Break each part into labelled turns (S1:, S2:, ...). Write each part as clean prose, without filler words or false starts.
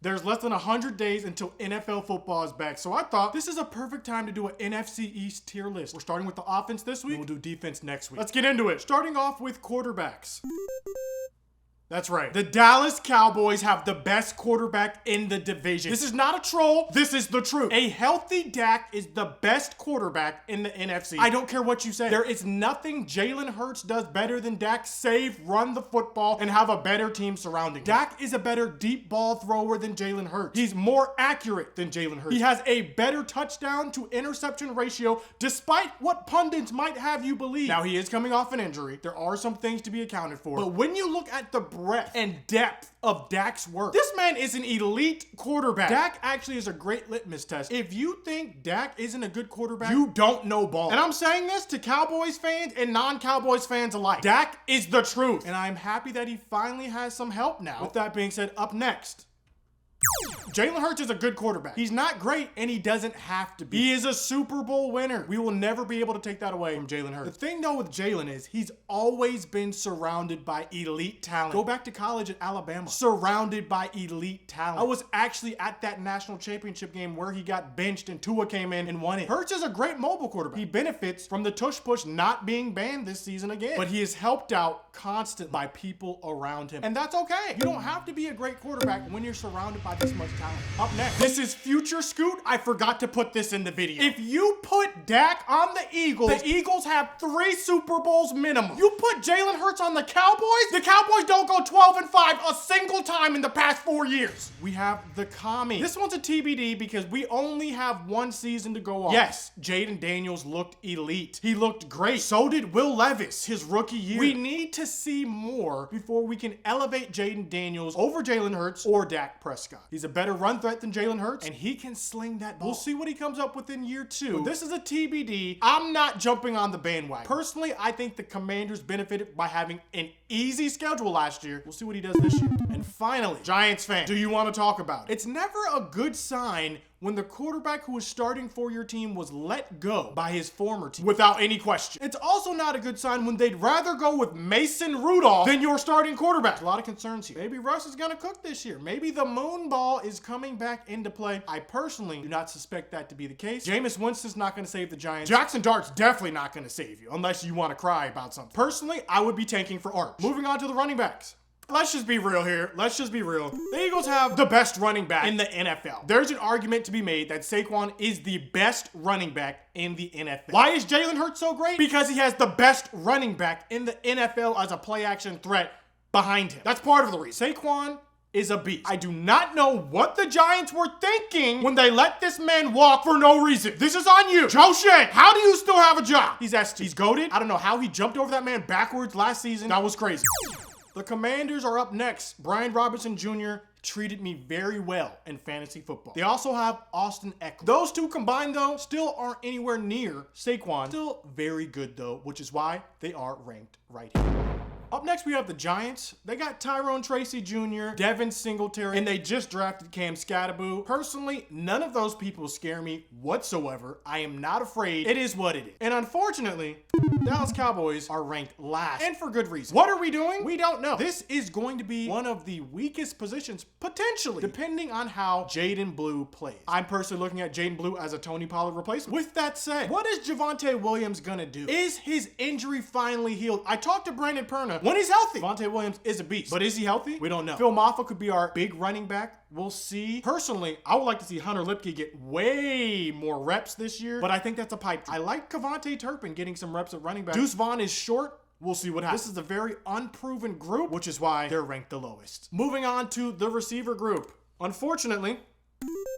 S1: There's less than 100 days until NFL football is back, so I thought this is a perfect time to do an NFC East tier list. We're starting with the offense this week, and we'll do defense next week. Let's get into it. Starting off with quarterbacks. That's right. The Dallas Cowboys have the best quarterback in the division. This is not a troll. This is the truth. A healthy Dak is the best quarterback in the NFC. I don't care what you say. There is nothing Jalen Hurts does better than Dak save, run the football, and have a better team surrounding him. Dak is a better deep ball thrower than Jalen Hurts. He's more accurate than Jalen Hurts. He has a better touchdown to interception ratio, despite what pundits might have you believe. Now, he is coming off an injury. There are some things to be accounted for. But when you look at the breadth and depth of Dak's work, this man is an elite quarterback. Dak actually is a great litmus test. If you think Dak isn't a good quarterback, you don't know ball. And I'm saying this to Cowboys fans and non-Cowboys fans alike. Dak is the truth. And I'm happy that he finally has some help now. With that being said, up next, Jalen Hurts is a good quarterback. He's not great, and he doesn't have to be. He is a Super Bowl winner. We will never be able to take that away from Jalen Hurts. The thing, though, with Jalen is he's always been surrounded by elite talent. Go back to college at Alabama. Surrounded by elite talent. I was actually at that national championship game where he got benched and Tua came in and won it. Hurts is a great mobile quarterback. He benefits from the tush push not being banned this season again. But he is helped out constantly by people around him. And that's okay. You don't have to be a great quarterback when you're surrounded by this much talent. Up next, this is future Scoot. I forgot to put this in the video. If you put Dak on the Eagles have 3 Super Bowls minimum. You put Jalen Hurts on the Cowboys don't go 12-5 a single time in the past 4 years. We have the commie. This one's a TBD because we only have 1 season to go on. Yes, Jaden Daniels looked elite. He looked great. So did Will Levis his rookie year. We need to see more before we can elevate Jaden Daniels over Jalen Hurts or Dak Prescott. He's a better run threat than Jalen Hurts, and he can sling that ball. We'll see what he comes up with in year 2. But this is a TBD. I'm not jumping on the bandwagon. Personally, I think the Commanders benefited by having an easy schedule last year. We'll see what he does this year. And finally, Giants fan, do you want to talk about it? It's never a good sign when the quarterback who was starting for your team was let go by his former team without any question. It's also not a good sign when they'd rather go with Mason Rudolph than your starting quarterback. There's a lot of concerns here. Maybe Russ is going to cook this year. Maybe the moon ball is coming back into play. I personally do not suspect that to be the case. Jameis Winston's not going to save the Giants. Jackson Dart's definitely not going to save you unless you want to cry about something. Personally, I would be tanking for Arch. Moving on to the running backs. Let's just be real here. Let's just be real. The Eagles have the best running back in the NFL. There's an argument to be made that Saquon is the best running back in the NFL. Why is Jalen Hurts so great? Because he has the best running back in the NFL as a play-action threat behind him. That's part of the reason. Saquon is a beast. I do not know what the Giants were thinking when they let this man walk for no reason. This is on you. Joe Shea, how do you still have a job? He's ST. He's goated. I don't know how he jumped over that man backwards last season. That was crazy. The Commanders are up next. Brian Robinson Jr. treated me very well in fantasy football. They also have Austin Eckler. Those two combined, though, still aren't anywhere near Saquon. Still very good, though, which is why they are ranked right here. Up next, we have the Giants. They got Tyrone Tracy Jr., Devin Singletary, and they just drafted Cam Skattebo. Personally, none of those people scare me whatsoever. I am not afraid. It is what it is. And unfortunately, Dallas Cowboys are ranked last, and for good reason. What are we doing? We don't know. This is going to be one of the weakest positions, potentially, depending on how Jaden Blue plays. I'm personally looking at Jaden Blue as a Tony Pollard replacement. With that said, what is Javonte Williams gonna do? Is his injury finally healed? I talked to Brandon Perna. When he's healthy, Javonte Williams is a beast. But is he healthy? We don't know. Phil Maffa could be our big running back. We'll see. Personally, I would like to see Hunter Lipke get way more reps this year, but I think that's a pipe dream. I like Kevontae Turpin getting some reps at running back. Deuce Vaughn is short. We'll see what happens. This is a very unproven group, which is why they're ranked the lowest. Moving on to the receiver group. Unfortunately,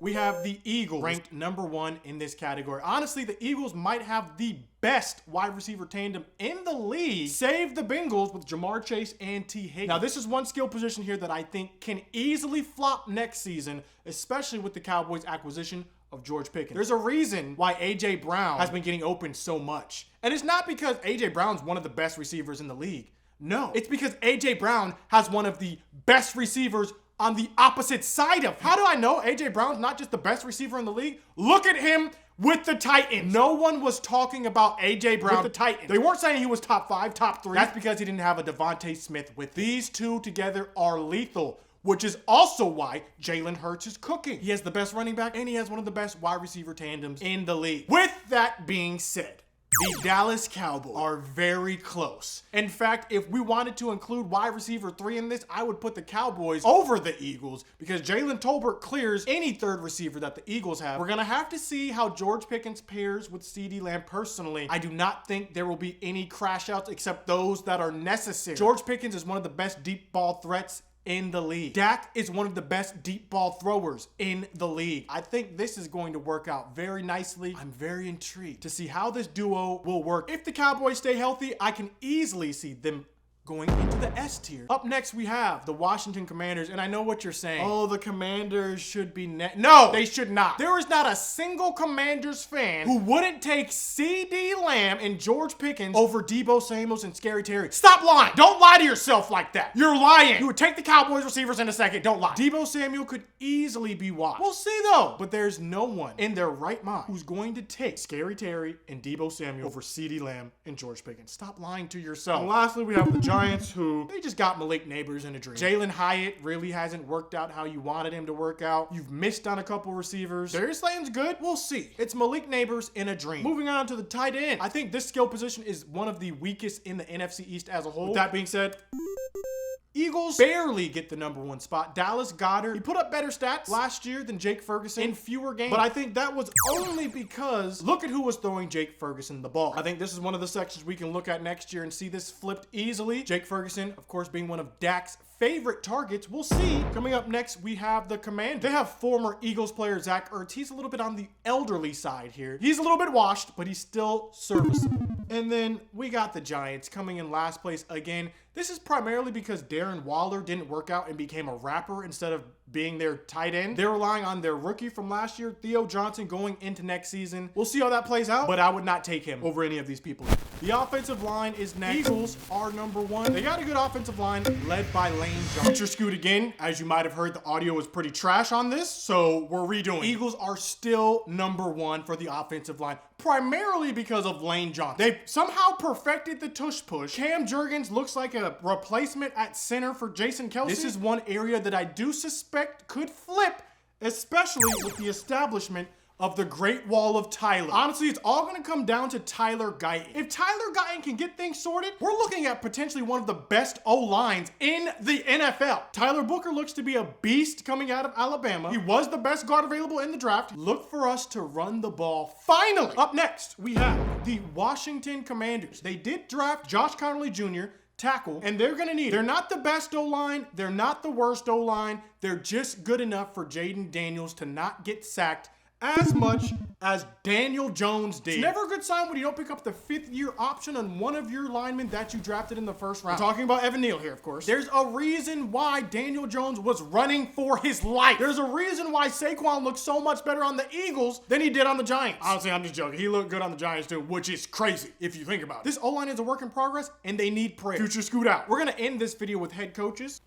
S1: we have the Eagles ranked number 1 in this category. Honestly, the Eagles might have the best wide receiver tandem in the league. Save the Bengals with Jamar Chase and T. Higgins. Now, this is one skill position here that I think can easily flop next season, especially with the Cowboys' acquisition of George Pickens. There's a reason why A.J. Brown has been getting open so much. And it's not because A.J. Brown's one of the best receivers in the league. No, it's because A.J. Brown has one of the best receivers on the opposite side of him. How do I know A.J. Brown's not just the best receiver in the league? Look at him with the Titans. No one was talking about A.J. Brown with the Titans. They weren't saying he was top 5, top 3. That's because he didn't have a Devontae Smith with. These two together are lethal. which is also why Jalen Hurts is cooking. He has the best running back and he has one of the best wide receiver tandems in the league. With that being said, the Dallas Cowboys are very close. In fact, if we wanted to include wide receiver 3 in this, I would put the Cowboys over the Eagles because Jalen Tolbert clears any third receiver that the Eagles have. We're going to have to see how George Pickens pairs with CeeDee Lamb. Personally, I do not think there will be any crash outs except those that are necessary. George Pickens is one of the best deep ball threats in the league. Dak is one of the best deep ball throwers in the league. I think this is going to work out very nicely. I'm very intrigued to see how this duo will work. If the Cowboys stay healthy, I can easily see them going into the S tier. Up next, we have the Washington Commanders, and I know what you're saying. Oh, the Commanders should be No, they should not. There is not a single Commanders fan who wouldn't take CeeDee Lamb and George Pickens over Deebo Samuels and Scary Terry. Stop lying. Don't lie to yourself like that. You're lying. You would take the Cowboys receivers in a second. Don't lie. Deebo Samuel could easily be washed. We'll see though. But there's no one in their right mind who's going to take Scary Terry and Deebo Samuel over CeeDee Lamb and George Pickens. Stop lying to yourself. And lastly, we have the Giants, who they just got Malik Neighbors in a dream. Jalen Hyatt really hasn't worked out how you wanted him to work out. You've missed on a couple receivers. Darius Slayton's good. We'll see. It's Malik Neighbors in a dream. Moving on to the tight end. I think this skill position is one of the weakest in the NFC East as a whole. With that being said, Eagles barely get the #1 spot. Dallas Goedert, he put up better stats last year than Jake Ferguson in fewer games, but I think that was only because look at who was throwing Jake Ferguson the ball. I think this is one of the sections we can look at next year and see this flipped easily. Jake Ferguson, of course, being one of Dak's favorite targets. We'll see. Coming up next, we have the Commanders. They have former Eagles player Zach Ertz. He's a little bit on the elderly side here. He's a little bit washed, but he's still serviceable. And then we got the Giants coming in last place again. This is primarily because Darren Waller didn't work out and became a rapper instead of being their tight end. They're relying on their rookie from last year, Theo Johnson, going into next season. We'll see how that plays out, but I would not take him over any of these people. The offensive line is next. Eagles are #1. They got a good offensive line led by Lane Johnson. Future Scoot again. As you might have heard, the audio was pretty trash on this, so we're redoing. Eagles are still #1 for the offensive line, primarily because of Lane Johnson. They somehow perfected the tush push. Cam Jurgens looks like a replacement at center for Jason Kelce. This is one area that I do suspect could flip, especially with the establishment of the Great Wall of Tyler. Honestly, it's all gonna come down to Tyler Guyton. If Tyler Guyton can get things sorted, we're looking at potentially one of the best O-lines in the NFL. Tyler Booker looks to be a beast coming out of Alabama. He was the best guard available in the draft. Look for us to run the ball finally. Up next, we have the Washington Commanders. They did draft Josh Connolly Jr., tackle, and they're gonna need it. They're not the best O-line. They're not the worst O-line. They're just good enough for Jaden Daniels to not get sacked as much as Daniel Jones did. It's never a good sign when you don't pick up the 5th-year option on one of your linemen that you drafted in the first round. We're talking about Evan Neal here, of course. There's a reason why Daniel Jones was running for his life. There's a reason why Saquon looked so much better on the Eagles than he did on the Giants. Honestly, I'm just joking. He looked good on the Giants too, which is crazy if you think about it. This O-line is a work in progress, and they need prayer. Future Scoot out. We're gonna end this video with head coaches.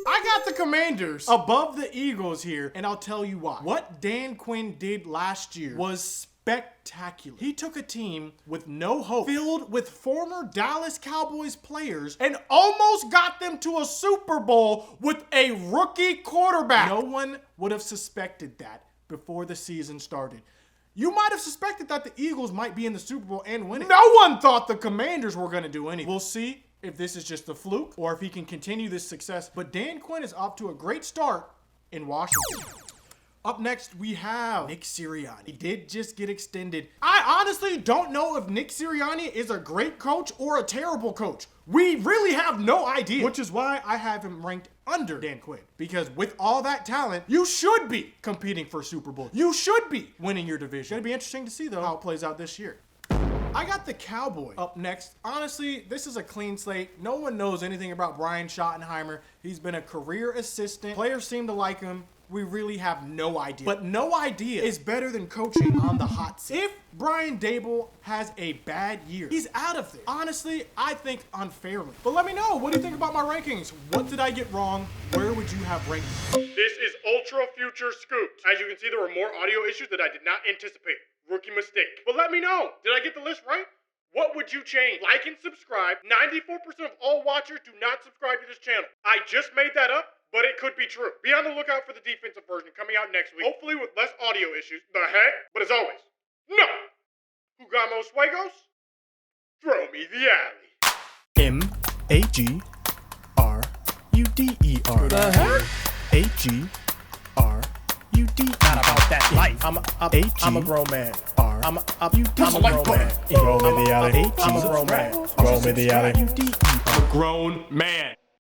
S1: I got the Commanders above the Eagles here, and I'll tell you why. What Dan Quinn did last year was spectacular. He took a team with no hope, filled with former Dallas Cowboys players, and almost got them to a Super Bowl with a rookie quarterback. No one would have suspected that before the season started. You might have suspected that the Eagles might be in the Super Bowl and win it. No one thought the Commanders were going to do anything. We'll see if this is just a fluke or if he can continue this success. But Dan Quinn is off to a great start in Washington. Up next, we have Nick Sirianni. He did just get extended. I honestly don't know if Nick Sirianni is a great coach or a terrible coach. We really have no idea, which is why I have him ranked under Dan Quinn. Because with all that talent, you should be competing for Super Bowl. You should be winning your division. It's gonna be interesting to see, though, how it plays out this year. I got the Cowboys up next. Honestly, this is a clean slate. No one knows anything about Brian Schottenheimer. He's been a career assistant. Players seem to like him. We really have no idea. But no idea is better than coaching on the hot seat. If Brian Dable has a bad year, he's out of there. Honestly, I think unfairly. But let me know, what do you think about my rankings? What did I get wrong? Where would you have ranked me?
S2: This is Ultra Future Scoot. As you can see, there were more audio issues that I did not anticipate. Rookie mistake. But let me know, did I get the list right? What would you change? Like and subscribe. 94% of all watchers do not subscribe to this channel. I just made that up. but it could be true. Be on the lookout for the defensive version coming out next week, hopefully with less audio issues. The heck? But as always, no! Jugamos, Juegos, throw me the alley.
S3: Magruder.
S4: The heck?
S3: Agruder.
S4: Not about that life. I'm a grown man. I'm a grown man.
S1: Throw me the alley.
S4: I'm a grown man.
S1: Throw me the alley.
S2: I'm a grown man.